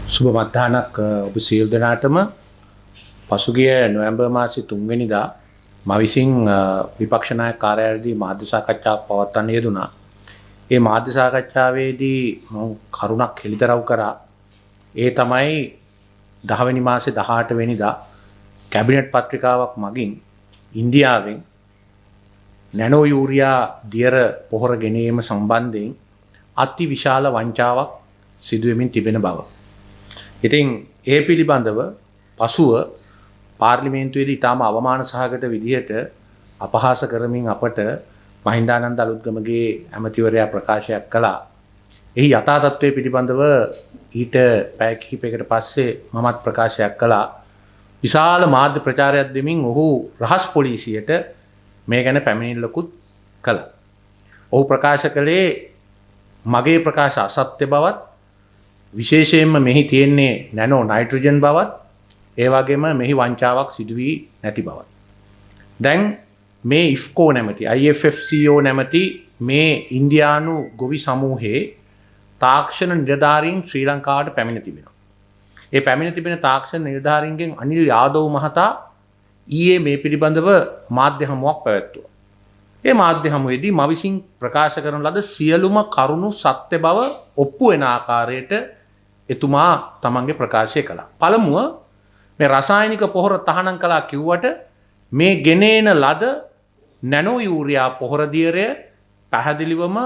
සුබ මධ්‍යාහ්නක් ඔබ සියලු දෙනාටම. පසුගිය නොවැම්බර් මාසයේ 3 වෙනිදා මම විසින් විපක්ෂ നാයක කාර්යාලයේදී මාධ්‍ය සාකච්ඡාවක් පවත්වන්න යෙදුණා. ඒ මාධ්‍ය සාකච්ඡාවේදී මම කරුණක් හෙළිදරව් කරා. ඒ තමයි 10 වෙනි මාසේ 18 වෙනිදා කැබිනට් පත්‍රිකාවක් මගින් ඉන්දියාවෙන් නැනෝ යූරියා දියර පොහොර ගෙනීම සම්බන්ධයෙන් අති විශාල වංචාවක් සිදුවෙමින් තිබෙන බව. ඉතින් ඒ පිළිබඳව පසුව පාර්ලිමේන්තුවේදී ඉතාම අවමාන සහගත විදිහට අපහාස කරමින් අපට මහින්දානන්ද අලුත්ගමගේ ඇමතිවරයා ප්‍රකාශයක් කළා. එහි යථා තත්ත්වය පිළිබඳව ඊට පැය කිහිපයකට පස්සේ මමත් ප්‍රකාශයක් කළා. විශාල මාධ්‍ය ප්‍රචාරයක් දෙමින් ඔහු රහස් පොලිසියට මේ ගැන පැමිණිල්ලකුත් කළා. ඔහු ප්‍රකාශ කළේ මගේ ප්‍රකාශ අසත්‍ය බවත්, විශේෂයෙන්ම මෙහි තියෙන්නේ නැනෝ නයිට්‍රජන් බවත්, ඒ වගේම මෙහි වංචාවක් සිදු වී නැති බවත්. දැන් මේ ඉෆ්කෝ නැමැති IFFCO නැමැති මේ ඉන්දියානු ගොවි සමූහයේ තාක්ෂණ නිලධාරීන් ශ්‍රී ලංකාවට පැමිණ තිබෙනවා. ඒ පැමිණ තිබෙන තාක්ෂණ නිලධාරීන්ගෙන් අනිල් යාදව මහතා ඊයේ මේ පිළිබඳව මාධ්‍ය හමුවක් පැවැත්තුවා. ඒ මාධ්‍ය හමුවේදී මම විසින් ප්‍රකාශ කරන ලද සියලුම කරුණු සත්‍ය බව ඔප්පු වෙන ආකාරයට එතුමා තමන්ගේ ප්‍රකාශය කළා. පළමුව මේ රසායනික පොහොර තහනම් කළා කිව්වට මේ ගෙනේන ලද නැනෝ යූරියා පොහොර දියරය පැහැදිලිවම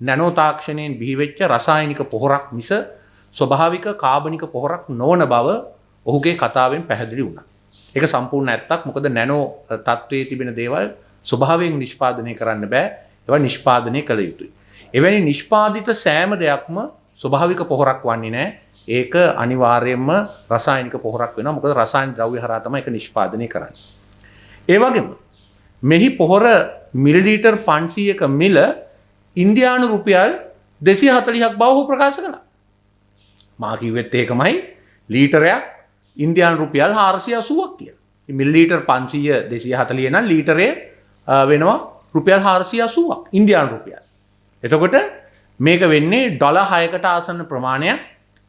නැනෝ තාක්ෂණයෙන් බිහිවෙච්ච රසායනික පොහොරක් මිස ස්වභාවික කාබනික පොහොරක් නොවන බව ඔහුගේ කතාවෙන් පැහැදිලි වුණා. ඒක සම්පූර්ණ ඇත්තක්. මොකද නැනෝ තත්වයේ තිබෙන දේවල් ස්වභාවයෙන් නිෂ්පාදනය කරන්න බෑ. ඒවා නිෂ්පාදනය කළ යුතුයි. එවැනි නිෂ්පාදිත සෑම දෙයක්ම ස්වභාවික පොහොරක් වන්නේ නැහැ. ඒක අනිවාර්යයෙන්ම රසායනික පොහොරක් වෙනවා. මොකද රසායනික ද්‍රව්‍ය හරහා තමයි ඒක නිෂ්පාදනය කරන්නේ. ඒ වගේම මෙහි පොහොර මිලිලීටර් 500ක මිල ඉන්දියානු රුපියල් 240ක් බව ඔහු ප්‍රකාශ කළා. මා කිව්වෙත් ඒකමයි, ලීටරයක් ඉන්දියානු රුපියල් 480ක් කියලා. මිලිලීටර් 500 240 නම් ලීටරේ වෙනවා රුපියල් 480ක් ඉන්දියානු රුපියල්. එතකොට මේක වෙන්නේ ඩොලර් 6කට ආසන්න ප්‍රමාණයක්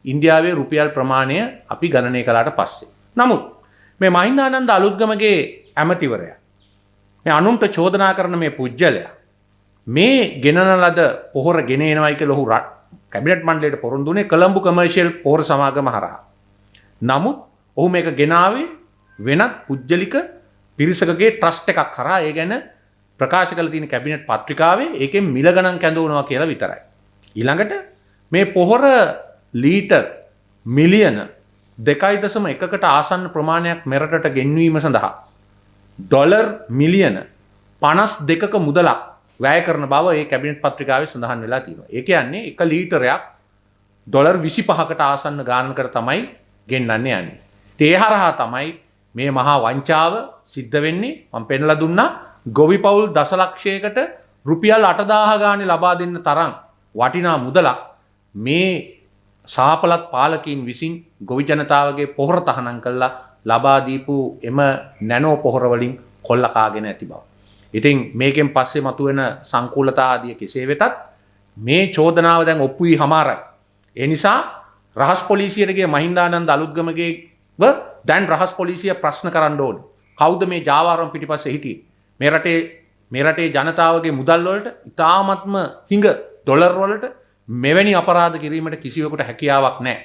ඉන්දියාවේ රුපියල් ප්‍රමාණය අපි ගණනය කළාට පස්සේ. නමුත් මේ මහින්දානන්ද අලුත්ගමගේ ඇමතිවරයා, මේ අනුන්ට චෝදනා කරන මේ පුජ්‍යලයා මේ ගෙනන ලද පොහොර ගෙනේනවයි කියලා ඔහු කැබිනට් මණ්ඩලයට පොරොන්දු වුණේ කොළඹ කමර්ෂියල් පොහොර සමාගම හරහා. නමුත් ඔහු මේක ගෙනාවේ වෙනත් පුජ්‍යලික පිරිසකගේ ට්‍රස්ට් එකක් හරහා. ඒ ගැන ප්‍රකාශ කළ තියෙන කැබිනට් පත්‍රිකාවේ ඒකෙන් මිල ගණන් කැඳවනවා කියලා විතරයි. ඊළඟට මේ පොහොර ලීටර් මිලියන 2.1කට ආසන්න ප්‍රමාණයක් මෙරටට ගෙන්වීම සඳහා ඩොලර් මිලියන 52ක මුදලක් වැය කරන බව ඒ කැබිනට් පත්‍රිකාවේ සඳහන් වෙලා තියෙනවා. ඒ කියන්නේ 1 ලීටරයක් ඩොලර් 25කට ආසන්න ගානකට තමයි ගෙන්නන්නේ යන්නේ. ඒ හරහා තමයි මේ මහා වංචාව සිද්ධ වෙන්නේ. මම පෙන්ලා දුන්නා ගොවි පවුල් දසලක්ෂයකට රුපියල් 8000 ගානේ ලබා දෙන්න තරම් වටිනා මුදලක් මේ සාපලත් පාලකීන් විසින් ගොවි ජනතාවගේ පොහොර තහනම් කළා ලබා දීපු එම නැනෝ පොහොර වලින් කොල්ල කාගෙන ඇති බව. ඉතින් මේකෙන් පස්සේ මතුවෙන සංකූලතා ආදිය කෙසේ වෙතත් මේ චෝදනාව දැන් ඔප්පු වී හමාරයි. ඒ නිසා රහස් පොලිසියට ගිය මහින්දානන්ද අලුත්ගමගේව දැන් රහස් පොලිසිය ප්‍රශ්න කරන්න ඕනේ. කවුද මේ ජාවාරම් පිටිපස්සේ හිටියේ? මේ රටේ ජනතාවගේ මුදල් වලට ඉතාමත්ම හිඟ ඩොලර් වලට මෙවැනි අපරාධ කිරීමට කිසිවෙකුට හැකියාවක් නැහැ.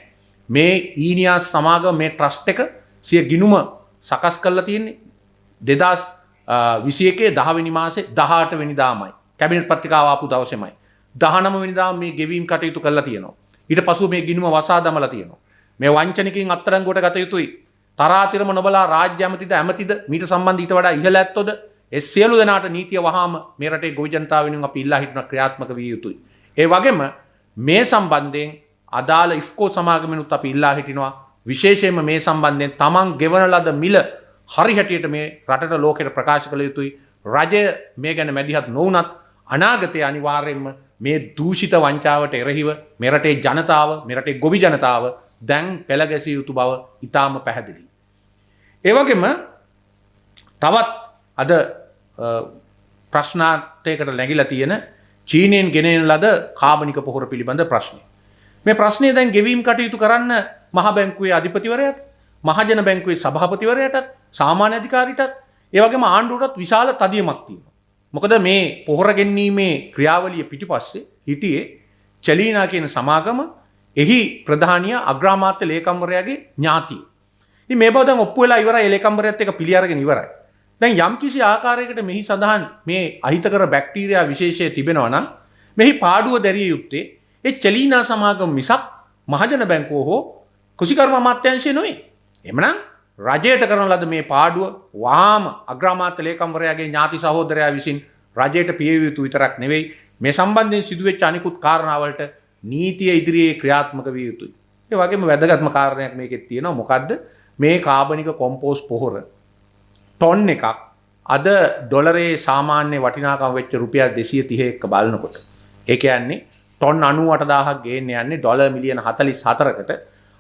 මේ ඊනියාස් සමාගම මේ ට්‍රස්ට් එක සිය ගිණුම සකස් කරලා තියෙන්නේ 2021 10 වෙනි මාසේ 18 වෙනිදාමයි. කැබිනට් පත්‍රිකාව ආපු දවසේමයි. 19 වෙනිදා මේ ගෙවීම් කටයුතු කරලා තියෙනවා. ඊට පසුව මේ ගිණුම වසා දමලා තියෙනවා. මේ වංචනිකයින් අත්අඩංගුවට ගත යුතුයි. තරාතිරම නොබලා රාජ්‍ය ඇමතිද මීට සම්බන්ධ ඊට වඩා ඉහළ ඇත්තොද ඒ සියලු දෙනාට නීතිය වහාම මේ රටේ ගොවි ජනතාව වෙනුවෙන් අපි ඉල්ලා හිටන ක්‍රියාත්මක විය යුතුයි. ඒ වගේම මේ සම්බන්ධයෙන් අදාළ ඉෆ්කෝ සමාගමෙනුත් අපි ඉල්ලා හිටිනවා විශේෂයෙන්ම මේ සම්බන්ධයෙන් තමන් ගෙවන ලද මිල හරි හැටියට මේ රටට ලෝකෙට ප්‍රකාශ කළ යුතුයි. රජය මේ ගැන මැදිහත් නොවුනත් අනාගතයේ අනිවාර්යයෙන්ම මේ දූෂිත වංචාවට එරෙහිව මේ රටේ ජනතාව, මේ රටේ ගොවි ජනතාව දැන් පෙළ ගැසිය යුතු බව ඉතාම පැහැදිලියි. ඒ වගේම තවත් අද ප්‍රශ්නාර්ථයකට නැගිලා තියෙන චීනයෙන් ගෙනෙන ලද කාබනික පොහොර පිළිබඳ ප්‍රශ්නය. මේ ප්‍රශ්නය දැන් ගෙවීම් කටයුතු කරන්න මහ බැංකුවේ අධිපතිවරයාට, මහජන බැංකුවේ සභාපතිවරයාටත්, සාමාන්‍ය අධිකාරීටත්, ඒ වගේම ආණ්ඩුවටත් විශාල තදියමක් තියෙනවා. මොකද මේ පොහොර ගෙන්වීමේ ක්‍රියාවලිය පිටිපස්සේ හිටියේ චලීනා කියන සමාගම, එහි ප්‍රධානිය අග්‍රාමාත්‍ය ලේකම්වරයාගේ ඥාතිය. ඉතින් මේ බව දැන් ඔප්පු වෙලා ඉවරයි. ලේකම්වරයාත් එක පිළි අරගෙන ඉවරයි. දැන් යම්කිසි ආකාරයකට මෙහි සඳහන් මේ අහිතකර බැක්ටීරියා විශේෂය තිබෙනවා නම් මෙහි පාඩුව දැරිය යුත්තේ ඒ චලීනා සමාගම මිසක් මහජන බැංකුව හෝ කෘෂිකර්ම අමාත්‍යාංශය නෙවෙයි. එhmenan රජයට කරන ලද මේ පාඩුව වහාම අග්‍රාමාත්‍ය ලේකම්වරයාගේ ඥාති සහෝදරයා විසින් රජයට පියවිය යුතු විතරක් නෙවෙයි, මේ සම්බන්ධයෙන් සිදුවෙච්ච අනිකුත් කාරණාවලට නීතිය ඉදිරියේ ක්‍රියාත්මක විය යුතුයි. ඒ වගේම වැදගත්ම කාරණයක් මේකෙත් තියෙනවා. මොකද්ද? මේ කාබනික කොම්පෝස්ට් පොහොර ටොන් එකක් අද ඩොලරේ සාමාන්‍ය වටිනාකම වෙච්ච රුපියල් 230 එක්ක බලනකොට, ඒ කියන්නේ ටොන් 98000ක් ගේන්න යන්නේ ඩොලර් මිලියන 44කට.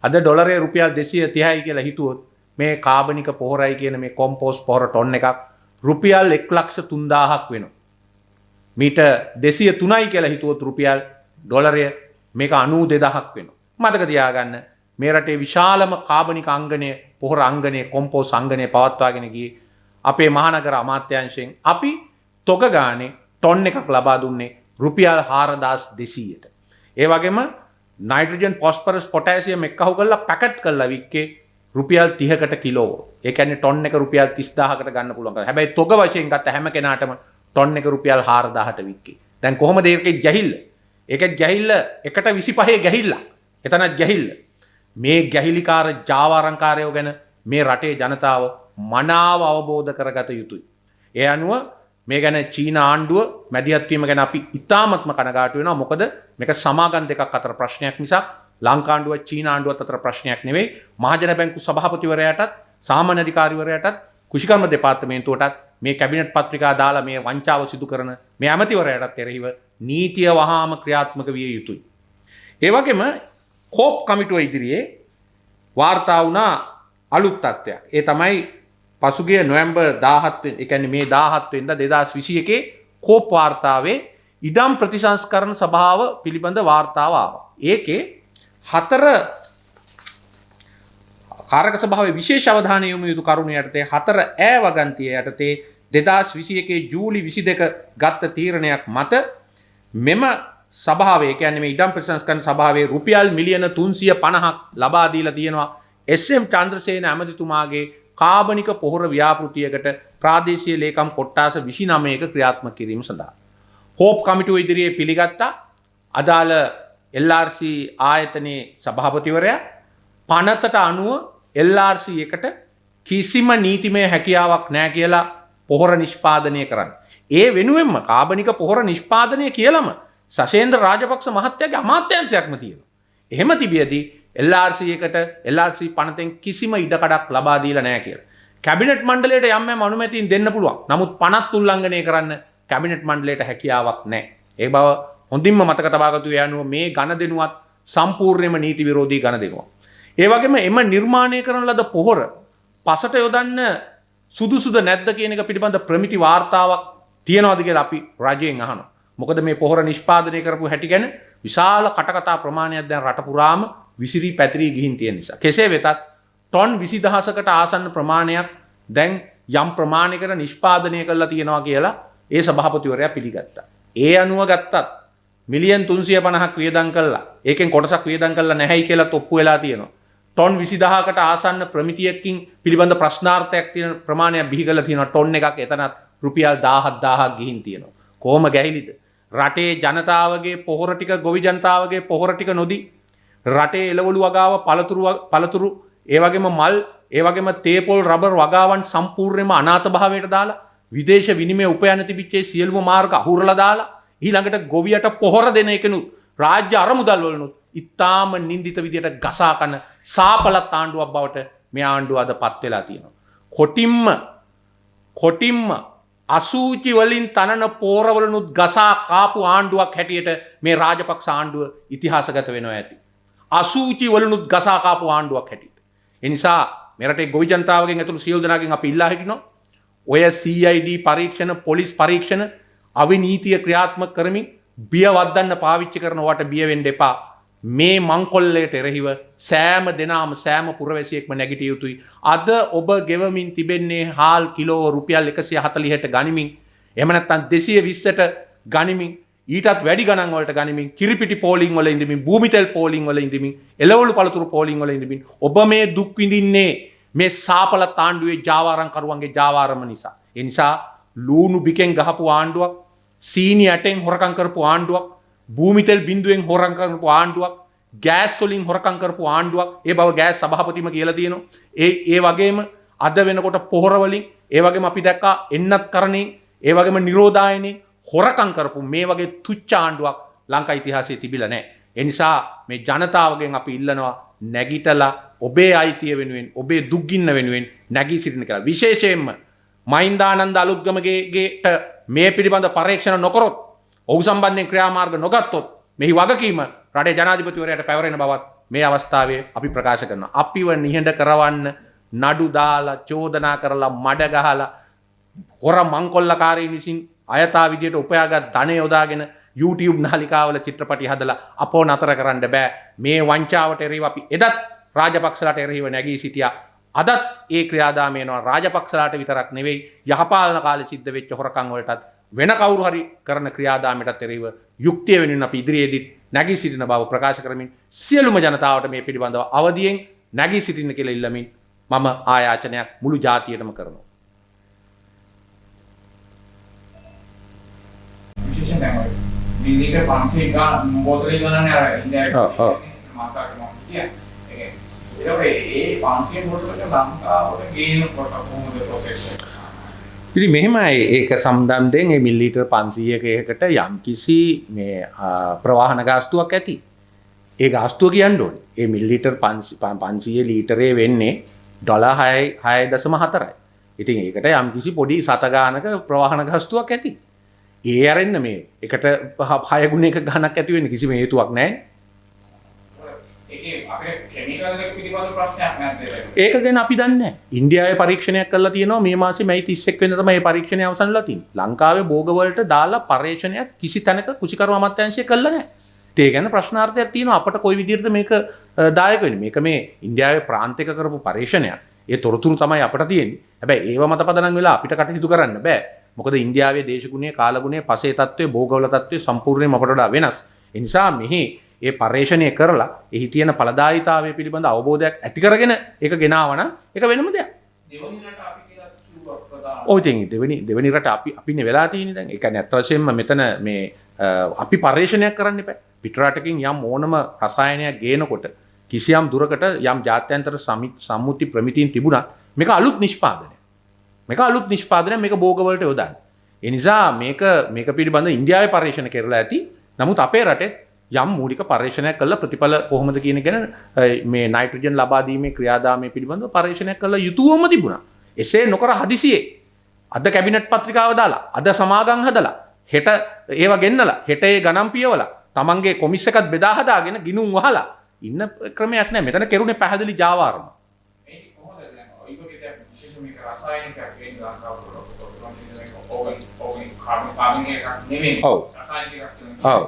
අද ඩොලරේ රුපියල් 230යි කියලා හිතුවොත් මේ කාබනික පොහොරයි කියන මේ කොම්පෝස්ට් පොහොර ටොන් එකක් රුපියල් 1,30,000ක් වෙනවා. මීට 203යි කියලා හිතුවොත් රුපියල් ඩොලරය මේක 92,000ක් වෙනවා. මතක තියාගන්න, මේ රටේ විශාලම කාබනික අංගනය, පොහොර අංගනය, කොම්පෝස්ට් අංගනය පවත්වාගෙන ගියේ අපේ මහනගර අමාත්‍යාංශයෙන් අපි තොග ගානේ ටොන් එකක් ලබා දුන්නේ රුපියල් 4,200ට. ඒ වගේම නයිට්‍රජන්, ෆොස්ෆරස්, පොටෑසියම් එක්කහු කරලා පැකට් කරලා වික්කේ රුපියල් 30කට කිලෝ. ඒ කියන්නේ ටොන් එක රුපියල් 30000කට ගන්න පුළුවන්. හැබැයි තොග වශයෙන් ගත්ත හැම කෙනාටම ටොන් එක රුපියල් 4000ට වික්කේ. දැන් කොහොමද ඒකේ ගැහිල්ල? ඒකේ ගැහිල්ල 1.25 ගැහිල්ල. එතනත් ගැහිල්ල. මේ ගැහිලිකාර ජාවාරංකාරයෝ ගැන මේ රටේ ජනතාව මනාව අවබෝධ කරගත යුතුයි. ඒ අනුව මේ ගැන චීන ආණ්ඩුව මැදිහත් වීම ගැන අපි ඉතාමත්ම කනගාටු වෙනවා. මොකද මේක සමාගම් දෙකක් අතර ප්‍රශ්නයක් මිසක් ලංකා ආණ්ඩුවත් චීන ආණ්ඩුවත් අතර ප්‍රශ්නයක් නෙවෙයි. මහජන බැංකු සභාපතිවරයාටත්, සාමාන්‍ය අධිකාරිවරයාටත්, කෘෂිකර්ම දෙපාර්තමේන්තුවටත් මේ කැබිනට් පත්‍රිකා දාලා මේ වංචාව සිදු කරන මේ ඇමතිවරයාටත් එරෙහිව නීතිය වහාම ක්‍රියාත්මක විය යුතුයි. ඒ වගේම කෝප් කමිටුව ඉදිරියේ වාර්තා වුණා අලුත් තත්ත්වයක්. ඒ තමයි පසුගිය නොවැම්බර් 17 ඒ කියන්නේ මේ 17 වෙනිදා 2021 කෝප් වාර්තාවේ ඉඩම් ප්‍රතිසංස්කරණ සභාව පිළිබඳ වාර්තාව ආවා. ඒකේ 4 කාරක සභාවේ විශේෂ අවධානය යොමු යුතු කරුණු යටතේ 4 ඈ වගන්තිය යටතේ 2021 ජූලි 22 ගත්ත තීරණයක් මත මෙම සභාවේ කියන්නේ මේ ඉඩම් ප්‍රතිසංස්කරණ සභාවේ රුපියල් මිලියන 350ක් ලබා දීලා තියෙනවා එස්.එම්. චන්ද්‍රසේන ඇමතිතුමාගේ කාබනික පොහොර ව්‍යාපෘතියකට ප්‍රාදේශීය ලේකම් කොට්ටාස 29ක ක්‍රියාත්මක කිරීම සඳහා. කෝප් කමිටුව ඉදිරියේ පිළිගත්තා අදාළ LRC ආයතනයේ සභාපතිවරයා පනතට අනුව LRC එකට කිසිම නීතිමය හැකියාවක් නැහැ කියලා පොහොර නිෂ්පාදනය කරන්න. ඒ වෙනුවෙන්ම කාබනික පොහොර නිෂ්පාදනය කියලාම සශේන්ද්‍ර රාජපක්ෂ මහත්තයාගේ අමාත්‍යාංශයක්ම තියෙනවා. එහෙම තිබියදී LRC එකට LRC පනතෙන් කිසිම ඉඩකඩක් ලබා දීලා නැහැ කියලා. කැබිනට් මණ්ඩලයට යම් යම් අනුමැතින් දෙන්න පුළුවන්. නමුත් පනත් උල්ලංඝනය කරන්න කැබිනට් මණ්ඩලයට හැකියාවක් නැහැ. ඒ බව හොඳින්ම මතක තබා ගත යුතු මේ ගණදෙනුවත් සම්පූර්ණයෙන්ම නීති විරෝධී ගණදෙනුවක්. ඒ වගේම එම නිර්මාණය කරන ලද පොහොර පසට යොදන්න සුදුසුද නැද්ද කියන එක පිළිබඳ ප්‍රමිති වාර්තාවක් තියනවාද කියලා අපි රජයෙන් අහනවා. මොකද මේ පොහොර නිෂ්පාදනය කරපු හැටි ගැන විශාල කටකතා ප්‍රමාණයක් දැන් රට පුරාම විසිරී පැතිරී ගිහින් තියෙන නිසා. කෙසේ වෙතත් ටොන් 20000කට ආසන්න ප්‍රමාණයක් දැන් යම් ප්‍රමාණයකට නිෂ්පාදනය කරලා තියෙනවා කියලා ඒ සභාපතිවරයා පිළිගත්තා. ඒ අනුව ගත්තත් මිලියන් 350ක් වියදම් කළා. ඒකෙන් කොටසක් වියදම් කළා නැහැයි කියලා ඔප්පු වෙලා තියෙනවා. ටොන් 20000කට ආසන්න ප්‍රමිතියකින් පිළිබඳ ප්‍රශ්නාර්ථයක් තියෙන ප්‍රමාණයක් බිහි කරලා තියෙනවා. ටොන් එකක් එතනත් රුපියල් 17000ක් ගිහින් තියෙනවා. කොහොම ගැහිලිද? රටේ ජනතාවගේ පොහොර ටික, ගොවි ජනතාවගේ පොහොර ටික නොදී රටේ එළවලු වගාව, පළතුරු, ඒ වගේම මල්, ඒ වගේම තේපොල්, රබර් වගාවන් සම්පූර්ණයෙන්ම අනාථ භාවයට දාලා, විදේශ විනිමය උපයන තිබිච්ච සියලුම මාර්ග අහුරලා දාලා, ඊළඟට ගොවියට පොහොර දෙන එකනුත් රාජ්‍ය අරමුදල් වලනුත් ඉතාම නින්දිත විදියට ගසා කන සාපලත් ආණ්ඩුවක් බවට මේ ආණ්ඩුව අද පත් වෙලා තියෙනවා. කොටිම්ම අසූචි වලින් තනන පෝරවලනුත් ගසා කාපු ආණ්ඩුවක් හැටියට මේ රාජපක්ෂ ආණ්ඩුව ඉතිහාසගත වෙනවා ඇති. අසූචි වලනුත් ගසා කාපු ආණ්ඩුවක් හැටියට. ඒ නිසා මේ රටේ ගොවි ජනතාවගෙන් ඇතුළු සියලු දෙනාගෙන් අපි ඉල්ලා හිටිනවා ඔය CID පරීක්ෂණ, පොලිස් පරීක්ෂණ අවිනීතිය ක්‍රියාත්මක කරමින් බිය වද්දන්න පාවිච්චි කරනවට බිය වෙන්න එපා. මේ මංකොල්ලයට එරෙහිව සෑම දෙනාම සෑම පුරවැසියෙක්ම නැගිටිය යුතුයි. අද ඔබ ගෙවමින් තිබෙන්නේ හාල් කිලෝ රුපියල් 140ට ගනිමින් එහෙම නැත්නම් 220ට ගනිමින් ඊටත් වැඩි ගණන් වලට ගනිමින් කිරිපිටි පෝලිං වල ඉඳමින් භූමිතෙල් පෝලිං වල ඉඳමින් එළවලු පළතුරු පෝලිං වල ඉඳමින් ඔබ මේ දුක් විඳින්නේ මේ සාපල තාණ්ඩුවේ ජාවාරම් කරුවන්ගේ ජාවාරම නිසා. ඒ නිසා ලූණු බිකෙන් ගහපු ආණ්ඩුවක්, සීනි ඇටෙන් හොරකම් කරපු ආණ්ඩුවක්, භූමිතෙල් බින්දුවෙන් හොරකම් කරපු ආණ්ඩුවක්, ගෑස් වලින් හොරකම් කරපු ආණ්ඩුවක්. ඒ බව ගෑස් සභාපතිම කියලා තියෙනවා. ඒ වගේම අද වෙනකොට පොහොර වලින්, ඒ වගේම අපි දැක්කා එන්නත් කරණේ, ඒ වගේම නිරෝධායනේ හොරකම් කරපු මේ වගේ තුච්ච ආණ්ඩුවක් ලංකා ඉතිහාසයේ තිබිලා නැහැ. ඒ නිසා මේ ජනතාවගෙන් අපි ඉල්ලනවා නැගිටලා ඔබේ අයිතිය වෙනුවෙන්, ඔබේ දුක් ගින්න වෙනුවෙන් නැගී සිටින්න කියලා. විශේෂයෙන්ම මහින්දානන්ද අලුත්ගමගේට මේ පිළිබඳ පරීක්ෂණ නොකරොත්, ඔහු සම්බන්ධයෙන් ක්‍රියාමාර්ග නොගත්තොත් මෙහි වගකීම රටේ ජනාධිපතිවරයාට පැවරෙන බවත් මේ අවස්ථාවේ අපි ප්‍රකාශ කරනවා. අපිව නිහඬ කරවන්න නඩු දාලා, චෝදනා කරලා, මඩ ගහලා, හොර මංකොල්ලකාරීන් විසින් අයථා විදියට උපයාගත් ධනය යොදාගෙන YouTube නාලිකාවල චිත්‍රපටි හදලා අපෝ නතර කරන්න බෑ. මේ වංචාවට එරෙහිව අපි එදත් රාජපක්ෂලාට එරෙහිව නැගී සිටියා. අදත් ඒ ක්‍රියාදාම වෙනවා. රාජපක්ෂලාට විතරක් නෙවෙයි, යහපාලන කාලේ සිද්ධ වෙච්ච හොරකම් වලටත් වෙන කවුරු හරි කරන ක්‍රියාදාමයටත් එරෙහිව යුක්තිය වෙනුවෙන් අපි ඉදිරියේදී නැගී සිටින බව ප්‍රකාශ කරමින් සියලුම ජනතාවට මේ පිළිබඳව අවදියෙන් නැගී සිටින්න කියලා ඉල්ලමින් මම ආයාචනයක් මුළු ජාතියටම කරනවා. මිලිමීටර් 500 ගාන බෝතලේ ගානේ අර ඉන්දියාවේ මාතා කරනවා කියන්නේ. ඒ 500 බෝතලක ලංකාවට ගේන කොට කොහොමද ප්‍රොසෙස් එක? ඉතින් මෙහෙමයි, ඒක සම්බන්ධයෙන් මේ මිලිලීටර් 500කකට යම්කිසි මේ ප්‍රවාහන ගාස්තුවක් ඇති. ඒ ගාස්තුව කියන්න ඕනේ. ඒ මිලිලීටර් 500 ලීටරේ වෙන්නේ $6.4යි. ඉතින් ඒකට යම්කිසි පොඩි සත ගානක ප්‍රවාහන ගාස්තුවක් ඇති. ඒ අරෙන්න මේ එකට 6 ගුණයක ගණක් ඇති වෙන්න කිසිම හේතුවක් නැහැ. ඒකේ අපේ කෙමිකල් එක පිළිබඳ ප්‍රශ්නයක් නැද්ද? ඒක ගැන අපි දන්නේ නැහැ. ඉන්දියාවේ පරීක්ෂණයක් කරලා තියෙනවා මේ මාසේ මැයි 31 වෙනිදා තමයි මේ පරීක්ෂණය අවසන් වෙලා තියෙන්නේ. ලංකාවේ භෝග වලට දාලා පරීක්ෂණයක් කිසි තැනක කුෂිකර්ම අමාත්‍යාංශය කළා නැහැ. ඒ ගැන ප්‍රශ්නාර්ථයක් තියෙනවා අපට කොයි විදිහටද මේක දායක වෙන්නේ. මේක මේ ඉන්දියාවේ ප්‍රාන්තික කරපු පරීක්ෂණයක්. ඒ තොරතුරු තමයි අපට තියෙන්නේ. හැබැයි ඒව මත පදනම් වෙලා අපිට කටයුතු කරන්න බෑ. මොකද ඉන්දියාවේ දේශගුණයේ, කාලගුණයේ, පසේ තත්ත්වයේ, භෝගවල තත්ත්වයේ සම්පූර්ණයෙන්ම අපට වඩා වෙනස්. ඒ නිසා මෙහි ඒ පරීක්ෂණය කරලා එහි තියෙන ඵලදායීතාවය පිළිබඳ අවබෝධයක් ඇති කරගෙන ඒක ගෙනාවනම් ඒක වෙනම දෙයක්. දෙවනි රට අපි කියලා කිව්වා ප්‍රධාන. ඔය ඉතින් දෙවෙනි රට අපිනේ වෙලා තියෙන්නේ දැන්. ඒ කියන්නේ අත් වශයෙන්ම මෙතන මේ අපි පරීක්ෂණයක් කරන්න එපා. පිට රටකින් යම් ඕනම රසායනයක් ගේනකොට කිසියම් දුරකට යම් ජාත්‍යන්තර සම්මුති ප්‍රමිතීන් තිබුණත් මේක අලුත් නිෂ්පාදනයක්. මේක භෝග වලට යොදන්නේ. ඒ නිසා මේක පිළිබඳ ඉන්දියාවේ පරීක්ෂණ කරලා ඇති. නමුත් අපේ රටේ යම් මූලික පරීක්ෂණයක් කළා ප්‍රතිඵල කොහොමද කියන ගැන මේ නයිට්‍රජන් ලබා දීමේ ක්‍රියාදාමයේ පිළිබඳව පරීක්ෂණයක් කළා යුතුවම තිබුණා. එසේ නොකර හදිසියේ අද කැබිනට් පත්‍රිකාව දාලා, අද සමාගම් හදලා, හෙට ඒව ගෙන්නලා, හෙට ඒ ගණන් පියවලා, තමන්ගේ කොමිස් එකත් බෙදා හදාගෙන ගිනුම් වහලා ඉන්න ක්‍රමයක් නැහැ. මෙතන කෙරුණේ පැහැදිලි ජාවාරම. මේක කොහොමද දැන් ඔය විදිහට විශේෂ මේක රසායනික ක්‍රියාවෙන් ලංකාවට ඕගන් කාබන් එකක් නෙමෙයි. රසායනික එකක් නෙමෙයි. ඔව්.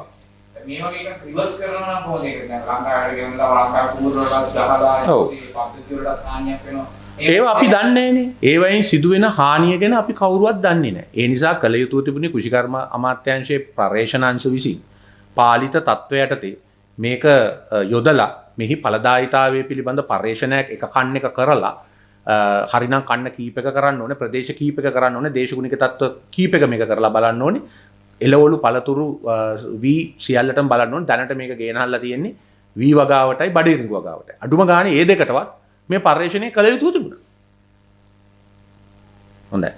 මේ වගේ එකක් රිවර්ස් කරනවා නම් කොහොමද ඒක? දැන් ලංකාවට ගෙනලා ලංකාව පුරවලට ගහලා ඒ පද්ධතිය වලට හානියක් වෙනවා. ඒව අපි දන්නේ නැහනේ. ඒ වයින් සිදුවෙන හානිය ගැන අපි කවුරුවත් දන්නේ නැහැ. ඒ නිසා කළ යුතුව තිබුණේ කුෂිකර්ම අමාත්‍යාංශයේ පර්යේෂණාංශ විසින් පාලිත තත්ත්වයටතේ මේක යොදලා මෙහි ඵලදායීතාවය පිළිබඳ පර්යේෂණයක් එක කන්න එක කරලා හරිනම් කන්න කීපයක කරන්න ඕනේ, ප්‍රදේශ කීපයක කරන්න ඕනේ, දේශගුණික තත්ත්ව කීපයක මේක කරලා බලන්න ඕනේ. එළවලු පළතුරු වී සියල්ලටම බලන්න ඕනේ. දැනට මේක ගේනහල්ලා තියෙන්නේ වී වගාවටයි බඩිරිඟු වගාවටයි. අඩුම ගානේ මේ දෙකටවත් මේ පර්යේෂණය කළ යුතු තිබුණා. හොඳයි.